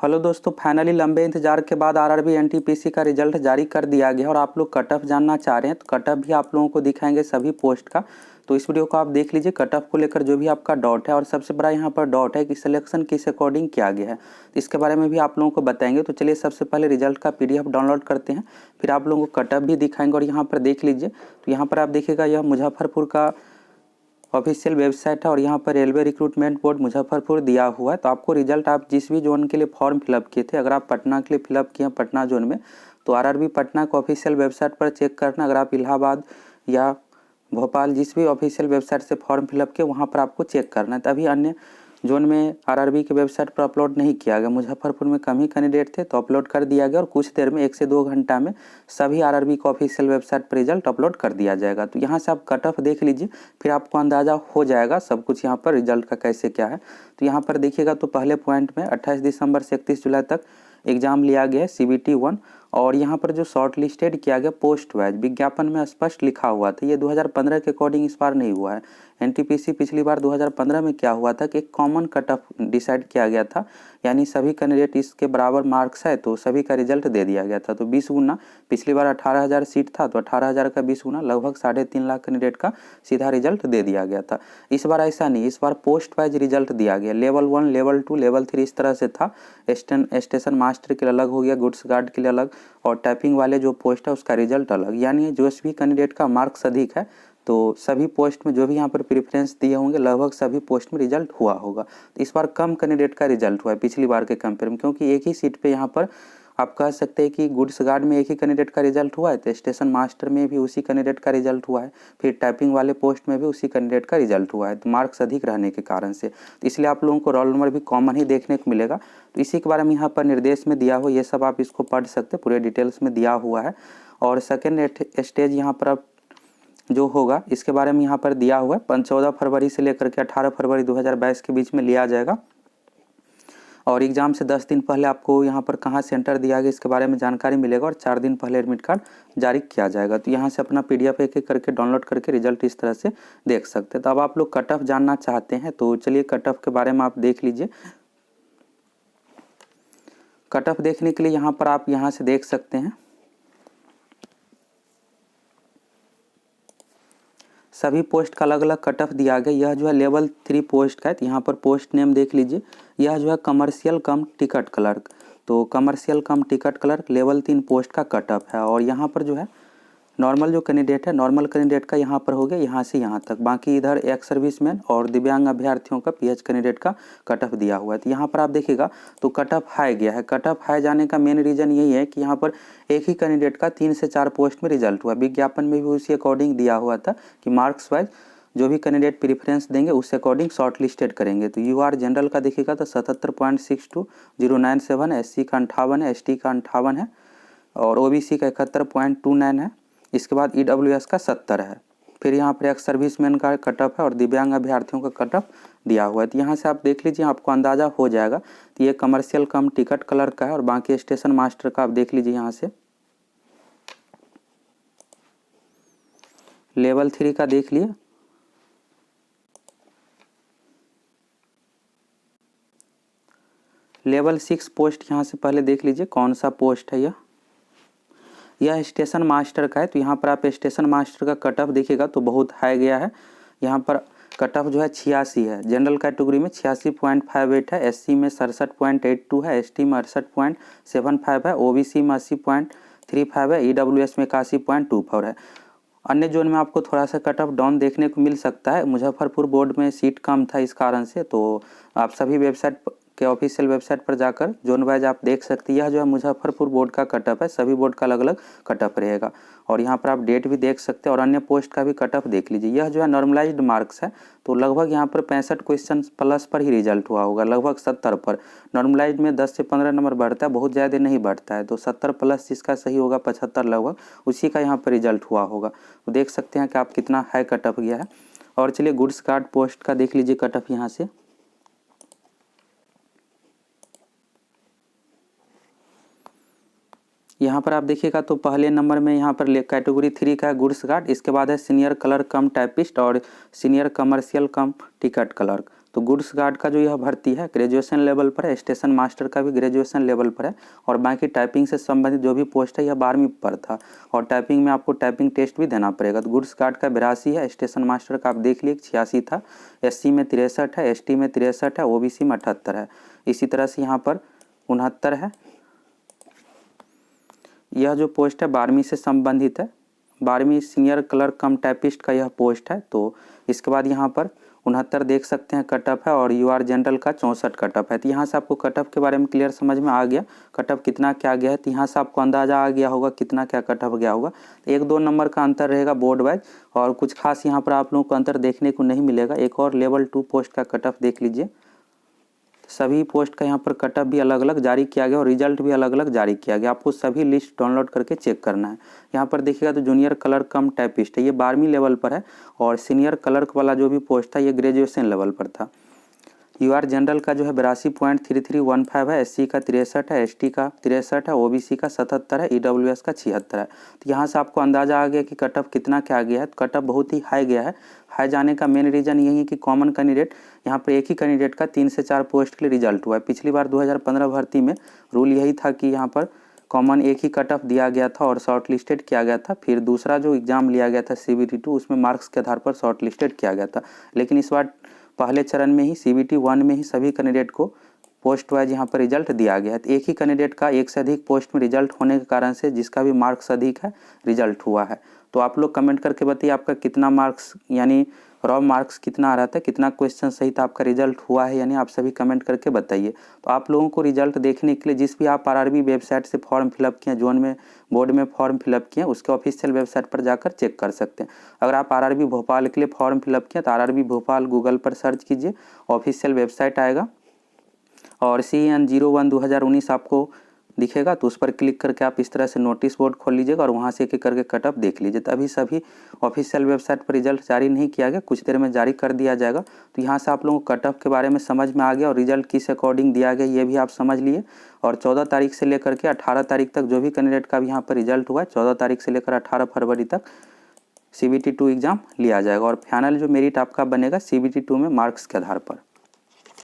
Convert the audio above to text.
Hello दोस्तों, finally लंबे इंतजार के बाद आरआरबी एनटीपीसी का रिजल्ट जारी कर दिया गया और आप लोग कट ऑफ जानना चाह रहे हैं तो कट ऑफ भी आप लोगों को दिखाएंगे सभी पोस्ट का। तो इस वीडियो को आप देख लीजिए। कट ऑफ को लेकर जो भी आपका डाउट है और सबसे बड़ा यहाँ पर डाउट है कि सिलेक्शन किस अकॉर्डिंग किया गया है, तो इसके बारे में भी आप लोगों को बताएंगे। तो चलिए सबसे पहले रिजल्ट का पीडीएफ डाउनलोड करते हैं, फिर आप लोगों को कट ऑफ भी दिखाएंगे। और यहाँ पर देख लीजिए, तो यहाँ पर आप देखिएगा यह मुजफ्फरपुर का ऑफिशियल वेबसाइट है और यहाँ पर रेलवे रिक्रूटमेंट बोर्ड मुजफ्फरपुर दिया हुआ है। तो आपको रिजल्ट आप जिस भी जोन के लिए फॉर्म फिलअप किए थे, अगर आप पटना के लिए फिलअप किए हैं पटना जोन में, तो आरआरबी पटना को ऑफिशियल वेबसाइट पर चेक करना। अगर आप इलाहाबाद या भोपाल जिस भी ऑफिशियल वेबसाइट से फॉर्म फिलअप किए वहाँ पर आपको चेक करना है। तभी अन्य जोन में आरआरबी के वेबसाइट पर अपलोड नहीं किया गया। मुजफ्फरपुर में कम ही कैंडिडेट थे तो अपलोड कर दिया गया और कुछ देर में 1 से 2 घंटा में सभी आरआरबी को ऑफिशियल वेबसाइट पर रिजल्ट अपलोड कर दिया जाएगा। तो यहाँ से आप कट ऑफ देख लीजिए, फिर आपको अंदाज़ा हो जाएगा सब कुछ यहाँ पर रिजल्ट का कैसे क्या है। तो यहाँ पर देखिएगा, तो पहले पॉइंट में 28 दिसंबर से 31 जुलाई तक एग्जाम लिया गया है CBT 1। और यहाँ पर जो शॉर्ट लिस्टेड किया गया पोस्ट वाइज विज्ञापन में स्पष्ट लिखा हुआ था, ये 2015 के अकॉर्डिंग इस बार नहीं हुआ है। एनटीपीसी पिछली बार 2015 में क्या हुआ था कि एक कॉमन कट ऑफ डिसाइड किया गया था, यानी सभी कैंडिडेट इसके बराबर मार्क्स है तो सभी का रिजल्ट दे दिया गया था। तो 20 गुना, पिछली बार 18,000 सीट था तो 18,000 का 20 गुना लगभग 3.5 लाख कैंडिडेट का सीधा रिजल्ट दे दिया गया था। इस बार ऐसा नहीं, इस बार पोस्ट वाइज रिजल्ट दिया गया। लेवल 1, लेवल 2, लेवल 3 इस तरह से था। स्टेशन मास्टर के लिए अलग हो गया, गुड्स गार्ड के लिए अलग, और टाइपिंग वाले जो पोस्ट है उसका रिजल्ट अलग। यानी जो भी कैंडिडेट का मार्क्स अधिक है तो सभी पोस्ट में जो भी यहाँ पर प्रेफरेंस दिए होंगे लगभग सभी पोस्ट में रिजल्ट हुआ होगा। तो इस बार कम कैंडिडेट का रिजल्ट हुआ है पिछली बार के कंपेयर में, क्योंकि एक ही सीट पे यहाँ पर आप कह सकते हैं कि गुड्स गार्ड में एक ही कैंडिडेट का रिजल्ट हुआ है, तो स्टेशन मास्टर में भी उसी कैंडिडेट का रिजल्ट हुआ है, फिर टाइपिंग वाले पोस्ट में भी उसी कैंडिडेट का रिजल्ट हुआ है। तो मार्क्स अधिक रहने के कारण से तो इसलिए आप लोगों को रोल नंबर भी कॉमन ही देखने को मिलेगा। तो इसी के बारे में यहाँ पर निर्देश में दिया हो, ये सब आप इसको पढ़ सकते, पूरे डिटेल्स में दिया हुआ है। और सेकेंड स्टेज यहाँ पर अब जो होगा इसके बारे में यहाँ पर दिया हुआ है, 14 फरवरी से लेकर के 18 फरवरी 2022 के बीच में लिया जाएगा। और एग्ज़ाम से 10 दिन पहले आपको यहाँ पर कहाँ सेंटर दिया गया इसके बारे में जानकारी मिलेगा और 4 दिन पहले एडमिट कार्ड जारी किया जाएगा। तो यहाँ से अपना PDF एक एक करके डाउनलोड करके रिजल्ट इस तरह से देख सकते हैं। तो अब आप लोग कट ऑफ जानना चाहते हैं तो चलिए कट ऑफ के बारे में आप देख लीजिए। कट ऑफ देखने के लिए यहाँ पर आप यहाँ से देख सकते हैं सभी पोस्ट का अलग अलग कट ऑफ दिया गया। यह जो है लेवल 3 पोस्ट का है, तो यहाँ पर पोस्ट नेम देख लीजिए। यह जो है कमर्शियल कम टिकट क्लर्क, तो कमर्शियल कम टिकट क्लर्क लेवल 3 पोस्ट का कट ऑफ है। और यहाँ पर जो है नॉर्मल जो कैंडिडेट है, नॉर्मल कैंडिडेट का यहाँ पर हो गया यहाँ से यहाँ तक। बाकी इधर एक्स सर्विसमैन और दिव्यांग अभ्यर्थियों का PH कैंडिडेट का कट ऑफ दिया हुआ है। तो यहाँ पर आप देखिएगा तो कट ऑफ हाई गया है। कट ऑफ हाई जाने का मेन रीज़न यही है कि यहाँ पर एक ही कैंडिडेट का 3 से 4 पोस्ट में रिजल्ट हुआ। विज्ञापन में भी उसी अकॉर्डिंग दिया हुआ था कि मार्क्स वाइज जो भी कैंडिडेट प्रेफरेंस देंगे उससे अकॉर्डिंग शॉर्ट लिस्टेड करेंगे। तो UR जनरल का देखिएगा तो 77.62097 है, SC का 58 है, ST का 58 है और OBC का 71.29 है। इसके बाद EWS का 70 है। फिर यहाँ पर एक्स सर्विसमैन का कट ऑफ है और दिव्यांग अभ्यर्थियों का कट ऑफ दिया हुआ है। तो यहाँ से आप देख लीजिए, आपको अंदाज़ा हो जाएगा। तो ये कमर्शियल कम टिकट क्लर्क का है और बाकी स्टेशन मास्टर का आप देख लीजिए। यहाँ से लेवल 3 का देख लिए, लेवल 6 पोस्ट यहाँ से पहले देख लीजिए कौन सा पोस्ट है। यह स्टेशन मास्टर का है। तो यहाँ पर आप स्टेशन मास्टर का कट ऑफ देखिएगा तो बहुत हाई गया है। यहाँ पर कट ऑफ जो है 86 है। जनरल कैटेगरी में 86.58 है, SC में 67.82 है, ST में 68.75 है, OBC में 80.35 है, EWS में 81.24 है। अन्य जोन में आपको थोड़ा सा कट ऑफ डाउन देखने को मिल सकता है। मुजफ्फरपुर बोर्ड में सीट कम था इस कारण से, तो आप सभी वेबसाइट के ऑफिशियल वेबसाइट पर जाकर जोन वाइज आप देख सकते हैं। यह जो है मुजफ्फरपुर बोर्ड का कट ऑफ है, सभी बोर्ड का अलग अलग कट ऑफ रहेगा। और यहाँ पर आप डेट भी देख सकते हैं और अन्य पोस्ट का भी कट ऑफ देख लीजिए। यह जो है नॉर्मलाइज्ड मार्क्स है, तो लगभग यहाँ पर 65 क्वेश्चन प्लस पर ही रिजल्ट हुआ होगा, लगभग 70 पर। नॉर्मलाइज्ड में 10 से 15 नंबर बढ़ता है, बहुत ज़्यादा नहीं बढ़ता है। तो 70 प्लस जिसका सही होगा 75 लगभग उसी का यहाँ पर रिजल्ट हुआ होगा। तो देख सकते हैं कि आप कितना हाई कट ऑफ गया है। और चलिए गुड्स गार्ड पोस्ट का देख लीजिए कट ऑफ। यहाँ से यहाँ पर आप देखिएगा तो पहले नंबर में यहाँ पर कैटेगरी 3 का है गुड्स गार्ड, इसके बाद है सीनियर क्लर्क कम टाइपिस्ट और सीनियर कमर्शियल कम टिकट क्लर्क। तो गुड्स गार्ड का जो यह भर्ती है ग्रेजुएशन लेवल पर है, स्टेशन मास्टर का भी ग्रेजुएशन लेवल पर है, और बाकी टाइपिंग से संबंधित जो भी पोस्ट है यह 12वीं पर था, और टाइपिंग में आपको टाइपिंग टेस्ट भी देना पड़ेगा। तो गुड्स गार्ड का 82 है, स्टेशन मास्टर का आप देख लिए 86 था, SC में 63 है, ST में 63 है, OBC में 78 है। इसी तरह से यहाँ पर 69 है। यह जो पोस्ट है 12वीं से संबंधित है, 12वीं सीनियर क्लर्क कम टाइपिस्ट का यह पोस्ट है। तो इसके बाद यहाँ पर 69 देख सकते हैं कट ऑफ है, और UR जनरल का 64 कट ऑफ है। तो यहाँ से आपको कट ऑफ के बारे में क्लियर समझ में आ गया, कट ऑफ कितना क्या गया है। तो यहाँ से आपको अंदाजा आ गया होगा कितना क्या कट ऑफ गया होगा। 1-2 नंबर का अंतर रहेगा बोर्ड वाइज, और कुछ खास यहाँ पर आप लोगों को अंतर देखने को नहीं मिलेगा। एक और लेवल 2 पोस्ट का कट ऑफ देख लीजिए। सभी पोस्ट का यहाँ पर कट ऑफ भी अलग अलग जारी किया गया और रिजल्ट भी अलग अलग जारी किया गया। आपको सभी लिस्ट डाउनलोड करके चेक करना है। यहाँ पर देखिएगा तो जूनियर क्लर्क कम टाइपिस्ट है, ये 12वीं लेवल पर है, और सीनियर क्लर्क वाला जो भी पोस्ट था ये ग्रेजुएशन लेवल पर था। UR जनरल का जो है 82.3315 है, SC का 63 है, ST का 63 है, OBC का 77 है, EWS का 76 है। तो यहाँ से आपको अंदाजा आ गया कि कट ऑफ कितना क्या गया है। तो कट ऑफ बहुत ही हाई गया है। हाई जाने का मेन रीज़न यही है कि कॉमन कैंडिडेट, यहाँ पर एक ही कैंडिडेट का 3 से 4 पोस्ट के लिए रिजल्ट हुआ है। पिछली बार 2015 भर्ती में रूल यही था कि यहाँ पर कॉमन एक ही कट ऑफ दिया गया था और शॉर्ट लिस्टेड किया गया था। फिर दूसरा जो एग्ज़ाम लिया गया था CBT 2, उसमें मार्क्स के आधार पर शॉर्ट लिस्टेड किया गया था। लेकिन इस बार पहले चरण में ही CBT 1 में ही सभी कैंडिडेट को पोस्ट वाइज यहाँ पर रिजल्ट दिया गया है। तो एक ही कैंडिडेट का एक से अधिक पोस्ट में रिजल्ट होने के कारण से जिसका भी मार्क्स अधिक है रिजल्ट हुआ है। तो आप लोग कमेंट करके बताइए आपका कितना मार्क्स, यानी रॉ मार्क्स कितना आ रहा था, कितना क्वेश्चन सही था, आपका रिजल्ट हुआ है यानी आप सभी कमेंट करके बताइए। तो आप लोगों को रिजल्ट देखने के लिए जिस भी आप RRB वेबसाइट से फॉर्म फिलअप किए, जोन में बोर्ड में फॉर्म फिलअप किए, उसके ऑफिशियल वेबसाइट पर जाकर चेक कर सकते हैं। अगर आप RRB भोपाल के लिए फॉर्म फिलअप किए तो RRB भोपाल गूगल पर सर्च कीजिए, ऑफिशियल वेबसाइट आएगा, और CN01/2019 आपको दिखेगा। तो उस पर क्लिक करके आप इस तरह से नोटिस बोर्ड खोल लीजिएगा और वहाँ से एक एक करके कट ऑफ देख लीजिए। तो अभी सभी ऑफिशियल वेबसाइट पर रिजल्ट जारी नहीं किया गया, कुछ देर में जारी कर दिया जाएगा। तो यहाँ से आप लोगों को कट ऑफ के बारे में समझ में आ गया, और रिजल्ट किस अकॉर्डिंग दिया गया ये भी आप समझ लिए। और 14 तारीख से लेकर के 18 तारीख तक जो भी कैंडिडेट का भी यहाँ पर रिजल्ट हुआ है, 14 तारीख से लेकर 18 फरवरी तक CBT 2 एग्ज़ाम लिया जाएगा, और फाइनल जो मेरिट आपका बनेगा CBT 2 में मार्क्स के आधार पर।